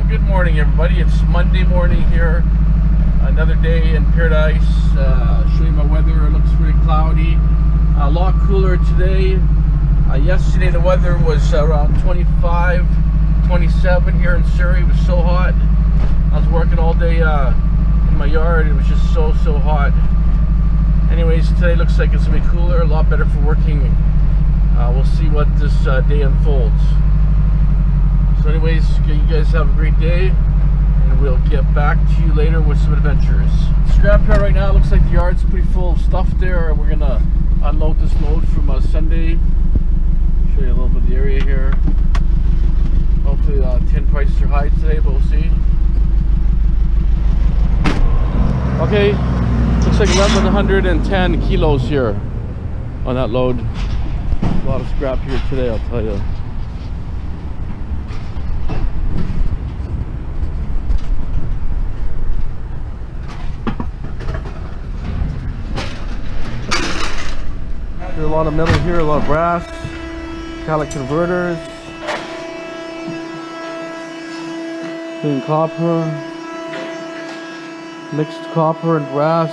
Good morning, everybody. It's Monday morning here. Another day in paradise. Show you my weather. It looks pretty cloudy. A lot cooler today. Yesterday the weather was around 25, 27 here in Surrey. It was so hot. I was working all day in my yard. It was just so hot. Anyways, today looks like it's gonna be cooler, a lot better for working. We'll see what this day unfolds. So anyways, you guys have a great day, and we'll get back to you later with some adventures. Scrapyard right now, looks like the yard's pretty full of stuff there. We're gonna unload this load from Sunday. Show you a little bit of the area here. Hopefully tin prices are high today, but we'll see. Okay, looks like 1,110 kilos here on that load. A lot of scrap here today, I'll tell you. There's a lot of metal here, a lot of brass, metallic converters, clean copper, mixed copper and brass,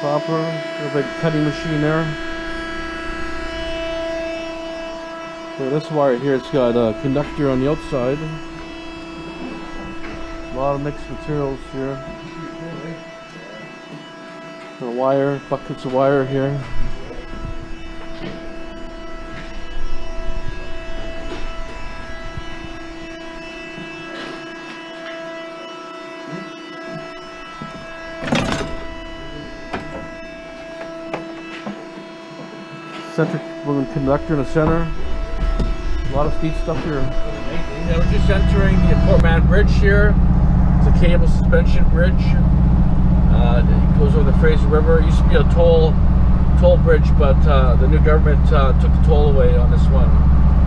copper, a big cutting machine there. So this wire here, it's got a conductor on the outside. A lot of mixed materials here. A wire, buckets of wire here. Center conductor in the center. A lot of neat stuff here. Yeah, we're just entering the Port Mann Bridge here. It's a cable suspension bridge. It goes over the Fraser River. It used to be a toll bridge, but the new government took the toll away on this one,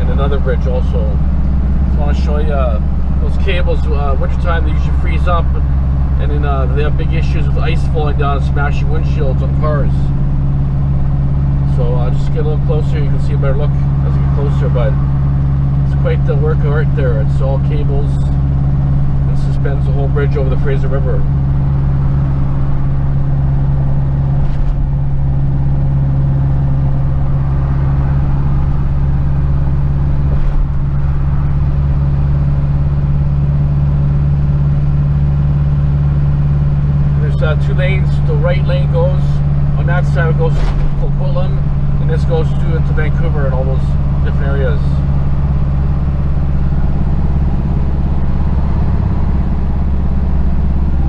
and another bridge also. Just want to show you those cables. Wintertime they usually freeze up, and then they have big issues with ice falling down and smashing windshields on cars. So just get a little closer, you can see a better look as you get closer, but it's quite the work of art there. It's all cables and suspends the whole bridge over the Fraser River. There's 2 lanes. The right lane goes on that side, it goes to Coquitlam, and this goes into Vancouver and all those different areas.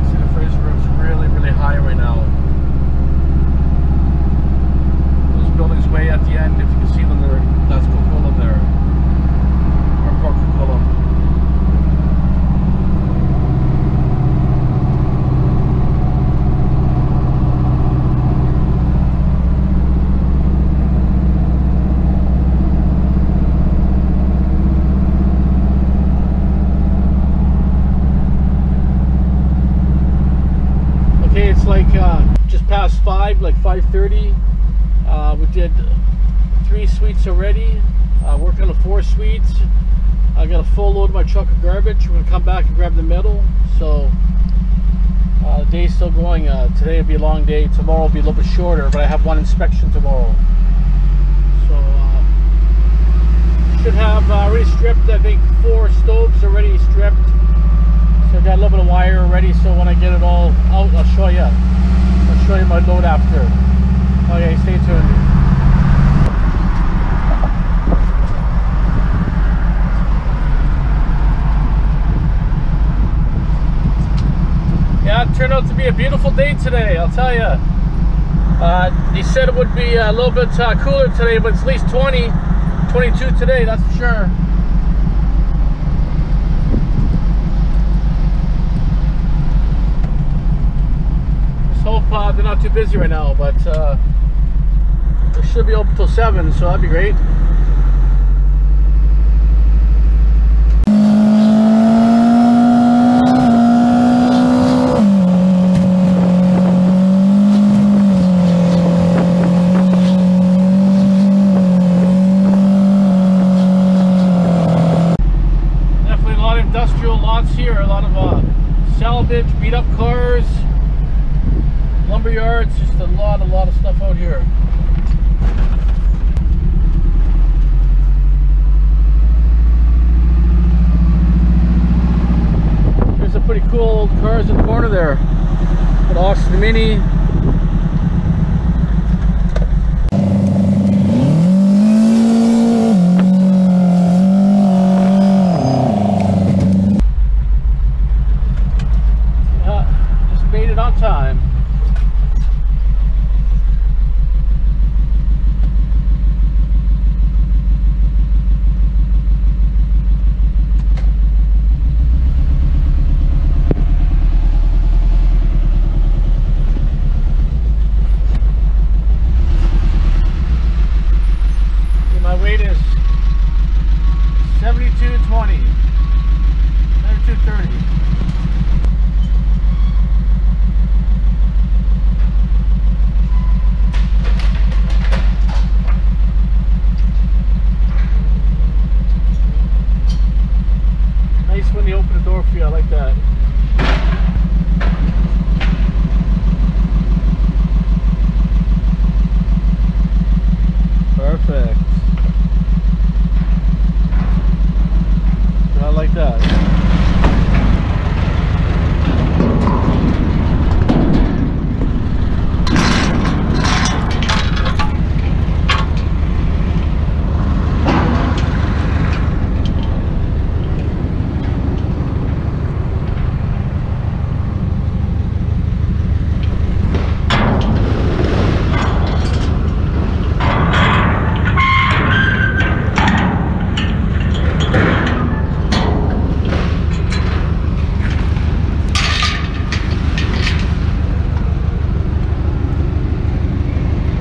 See, the Fraser River's really high right now. Those buildings way at the end, if you can see them there, that's Coquitlam there, or Port Coquitlam. Just past 5, like 5:30. We did 3 suites already. Working on the 4 suites. I got a full load of my truck of garbage. We're gonna come back and grab the metal. So the day's still going. Today will be a long day. Tomorrow will be a little bit shorter, but I have 1 inspection tomorrow. So should have already stripped. I think 4 stoves already stripped. So I got a little bit of wire already. So when I get it all out, I'll show you. I'll show you my load after. Okay, stay tuned. Yeah, it turned out to be a beautiful day today, I'll tell you. They said it would be a little bit cooler today, but it's at least 20, 22 today, that's for sure. Hope they're not too busy right now, but they should be open till 7, so that'd be great. here. A lot of salvage, beat up cars, lumber yards, just a lot of stuff out here. There's some pretty cool old cars in the corner there. An Austin Mini. Time. Okay, my weight is 72.20, 72.30. When they open the door for you, I like that. Perfect. I like that.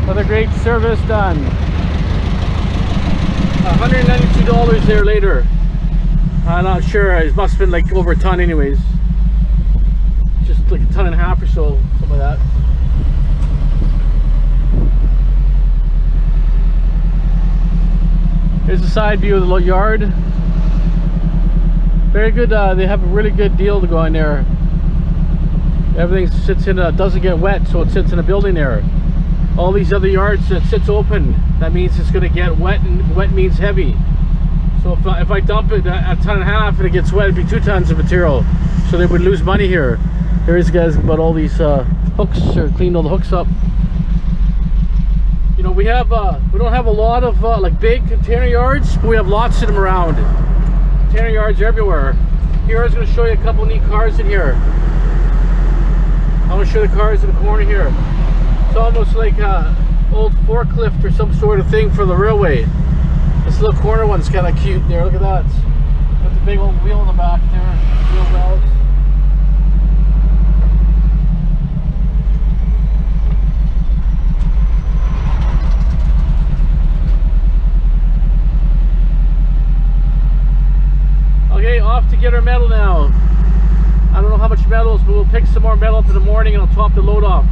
Another great service done. $192 there later. I'm not sure, it must have been like over a ton anyways. Just like a ton and a half or so, something like that. Here's the side view of the little yard. Very good, they have a really good deal to go in there. Everything sits in, doesn't get wet, so it sits in a building there. All these other yards that sits open, that means it's going to get wet, and wet means heavy. So if I dump it a ton and a half and it gets wet, it'd be 2 tons of material. So they would lose money here. Here's guys about all these hooks, or cleaned all the hooks up. You know, we don't have a lot of like big container yards, but we have lots of them around. Container yards everywhere. Here I was going to show you a couple neat cars in here. I'm going to show you the cars in the corner here. It's almost like an old forklift or some sort of thing for the railway. This little corner one's kind of cute there. Look at that. Got the big old wheel in the back there. Wheel wells. Okay, off to get our metal now. I don't know how much metal is, but we'll pick some more metal up in the morning and I'll top the load off.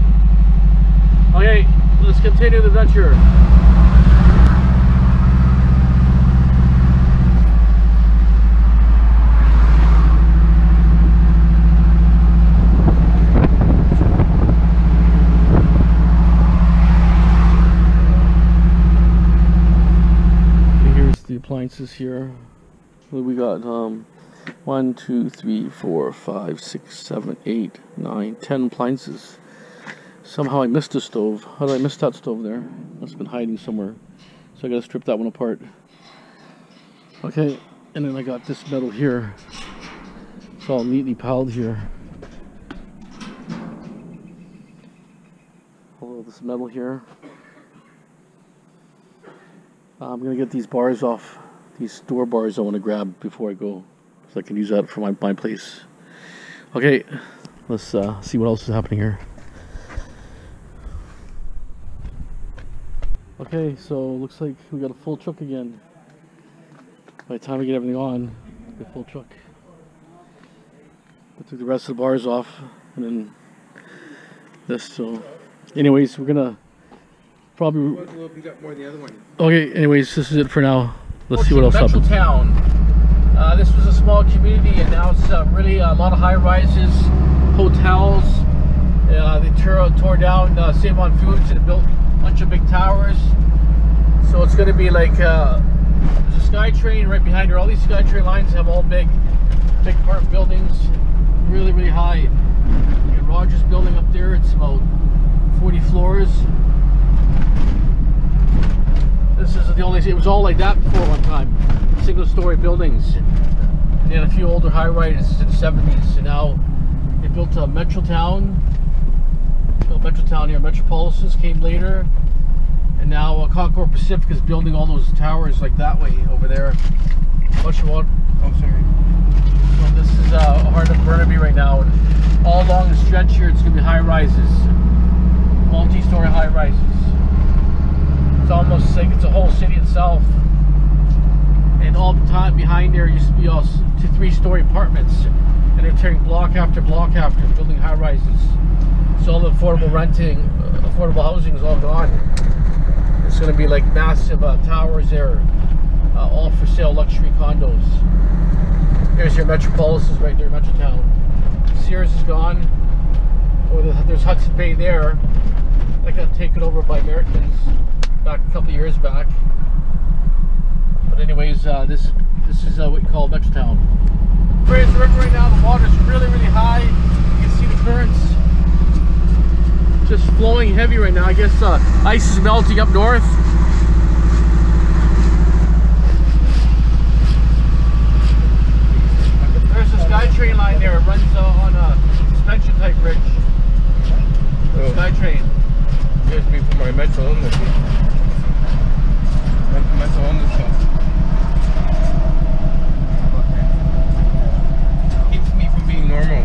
Okay, let's continue the adventure. Here's the appliances here. We got 1, 2, 3, 4, 5, 6, 7, 8, 9, 10 appliances. Somehow I missed a stove. How did I miss that stove there? Must have been hiding somewhere. So I gotta strip that one apart. Okay, and then I got this metal here. It's all neatly piled here. All this metal here. I'm gonna get these bars off. These door bars I want to grab before I go, so I can use that for my place. Okay, let's see what else is happening here. Okay, so looks like we got a full truck again. By the time we get everything on, we got a full truck. I took the rest of the bars off, and then this. So, anyways, we're gonna probably. We'll pick up more of the other one. Okay, anyways, this is it for now. Let's see what else happens. Town. This was a small community, and now it's really a lot of high-rises, hotels. They tore down Save On Foods and built a bunch of big towers. So it's going to be like there's a SkyTrain right behind here. All these SkyTrain lines have all big apartment buildings, really, really high. And Rogers building up there, it's about 40 floors. This is the only, it was all like that before one time. Single-story buildings. And they had a few older high-rises in the 70s. And now they built a Metrotown. Metrotown here. Metropolitans came later. And now Concord Pacific is building all those towers like that way over there. Bunch of water. Oh, sorry. So this is heart of Burnaby right now. And all along the stretch here, it's going to be high-rises. Multi-story high-rises. It's almost like it's a whole city itself. And all the time behind there used to be all 2- to 3-story apartments, and they're tearing block after building high rises. So all the affordable renting, affordable housing is all gone. It's going to be like massive towers there, all for sale luxury condos. There's your Metropolitans right there, Metrotown. Sears is gone. There's Hudson Bay there. That got taken over by Americans back a couple of years back. But anyways, this is what we call Metrotown. Fraser River right now, the water's really, really high. You can see the currents just flowing heavy right now. I guess ice is melting up north. There's a SkyTrain line there. It runs on a suspension type bridge. Oh. SkyTrain. Here's me for my Metro on this. Metro on this one. Keeps me from being normal.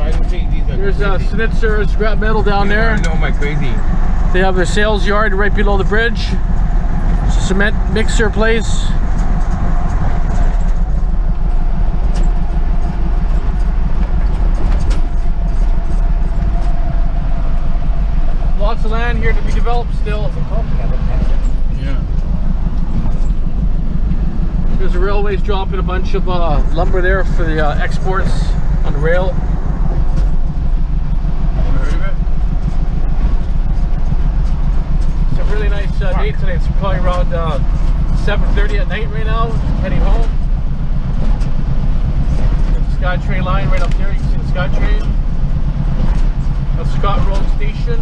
I don't think these are. There's Schnitzer's scrap metal down there. I know, my crazy. They have their sales yard right below the bridge. It's a cement mixer place. Lots of land here to be developed still. Yeah. There's a railways dropping a bunch of lumber there for the exports on the rail. It's a really nice day today. It's probably around 7:30 at night right now. Heading home. There's the SkyTrain line right up there. You can see the SkyTrain. That's Scott Road Station.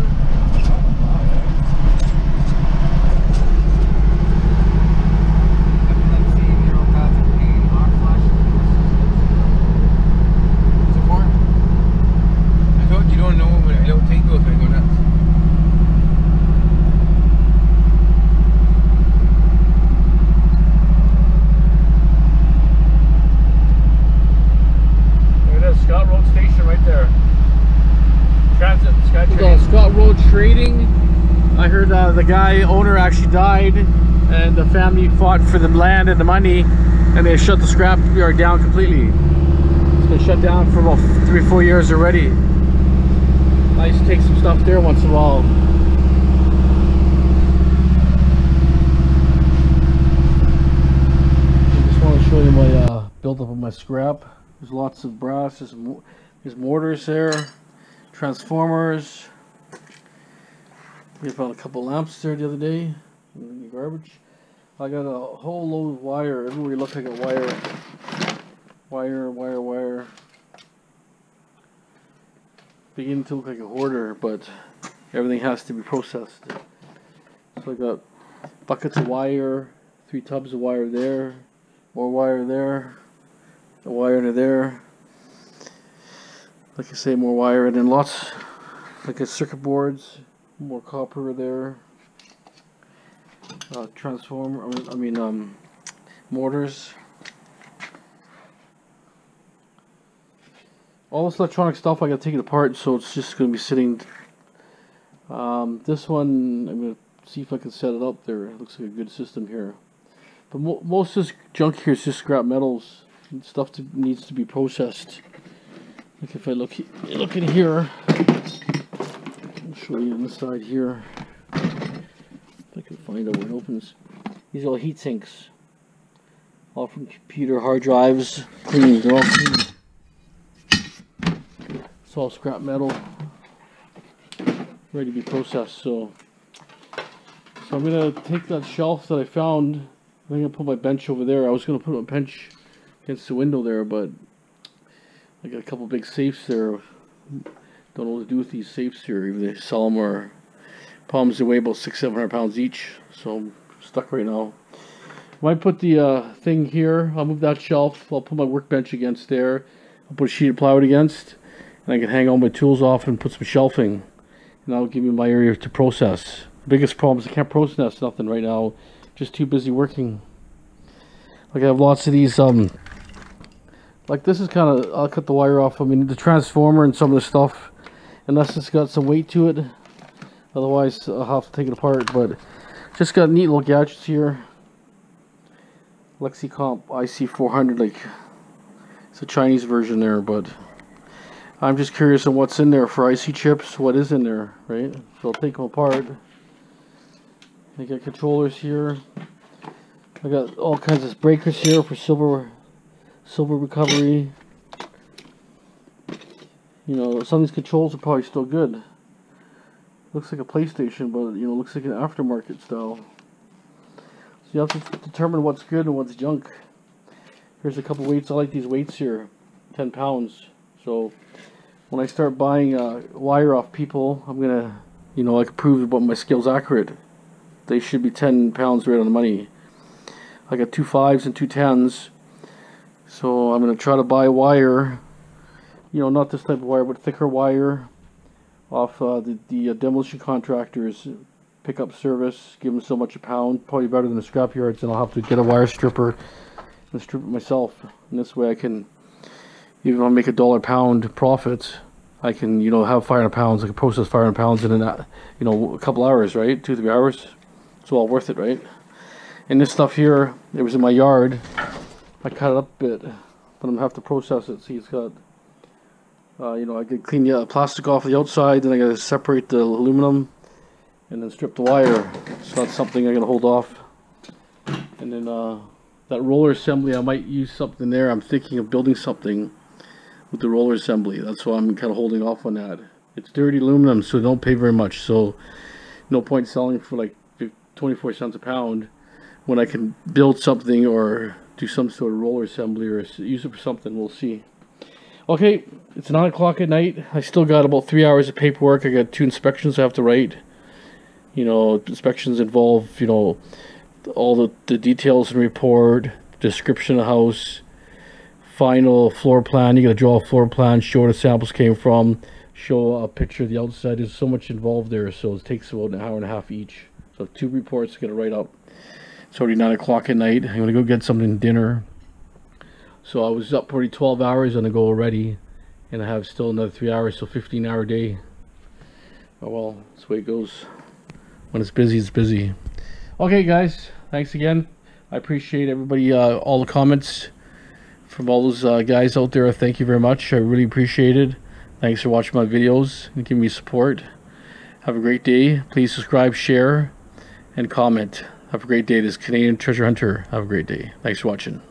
Scott Road Station right there. Transit, SkyTrain. Scott Road Trading. I heard the owner actually died, and the family fought for the land and the money, and they shut the scrap yard down completely. It's been shut down for about 3 or 4 years already. I used to take some stuff there once in a while. I just want to show you my buildup of my scrap. There's lots of brass. There's mortars there, transformers. We found a couple lamps there the other day in the garbage. I got a whole load of wire. Everywhere you look, I got wire. Beginning to look like a hoarder, but everything has to be processed. So I got buckets of wire, 3 tubs of wire there, more wire there. A wire into there, like I say, more wire, and then lots, like a circuit boards, more copper there, transformer, mortars. All this electronic stuff I gotta take it apart, so it's just gonna be sitting. This one, I'm gonna see if I can set it up there. It looks like a good system here, but most of this junk here is just scrap metals. Stuff needs to be processed. Like if I look in here, I'll show you on the side here. If I can find out where it opens. These are all heat sinks. all from computer hard drives, clean. They're all clean. It's all scrap metal, ready to be processed. So I'm gonna take that shelf that I found. I'm gonna put my bench over there. I was gonna put my bench against the window there, but I got a couple big safes there. Don't know what to do with these safes here. Either they sell them or problems, they weigh about 600-700 pounds each. So I'm stuck right now. Might put the thing here. I'll move that shelf. I'll put my workbench against there. I'll put a sheet of plywood against, and I can hang all my tools off and put some shelving, and that'll give me my area to process. The biggest problem is I can't process nothing right now. Just too busy working. Like I have lots of these. Like this is kind of. I'll cut the wire off. I mean the transformer and some of the stuff, unless it's got some weight to it. Otherwise, I'll have to take it apart. But just got neat little gadgets here. LexiComp IC400, like it's a Chinese version there, but I'm just curious on what's in there for IC chips. What is in there, right? So I'll take them apart. I got controllers here. I got all kinds of breakers here for silver recovery. You know, some of these controls are probably still good. Looks like a PlayStation, but you know, looks like an aftermarket style. So you have to determine what's good and what's junk. Here's a couple weights. I like these weights here, 10 pounds. So when I start buying wire off people, I'm gonna, you know, I can prove what my skill's accurate. They should be 10 pounds right on the money. I got 2 5s and 2 10s. So I'm gonna try to buy wire, you know, not this type of wire, but thicker wire off the demolition contractors pickup service. Give them so much a pound, probably better than the scrap yards, and I'll have to get a wire stripper and strip it myself. And this way I can, even if I make $1 a pound profit, I can, you know, have 500 pounds. I can process 500 pounds in you know, a couple hours, right? 2-3 hours. It's all worth it, right? And this stuff here, it was in my yard. I cut it up a bit, but I'm gonna have to process it. See, it's got, you know, I could clean the plastic off the outside, then I gotta separate the aluminum, and then strip the wire. So that's something I'm gonna hold off. And then that roller assembly, I might use something there. I'm thinking of building something with the roller assembly. That's why I'm kind of holding off on that. It's dirty aluminum, so don't pay very much. So no point selling for like 24 cents a pound when I can build something or do some sort of roller assembly or use it for something. We'll see. Okay, it's 9 o'clock at night. I still got about 3 hours of paperwork. I got 2 inspections I have to write. You know, inspections involve, you know, all the details in the report, description of the house, final floor plan. You got to draw a floor plan, show where the samples came from, show a picture of the outside. There's so much involved there, so it takes about an hour and a half each. So 2 reports I got to write up. It's already 9 o'clock at night. I'm gonna go get something dinner. So I was up already 12 hours on the go already, and I have still another 3 hours, so 15-hour day. Oh well, that's the way it goes. When it's busy, it's busy. Okay, guys, thanks again. I appreciate everybody, all the comments from all those guys out there. Thank you very much. I really appreciate it. Thanks for watching my videos and giving me support. Have a great day. Please subscribe, share, and comment. Have a great day. This is Canadian Treasure Hunter. Have a great day. Thanks for watching.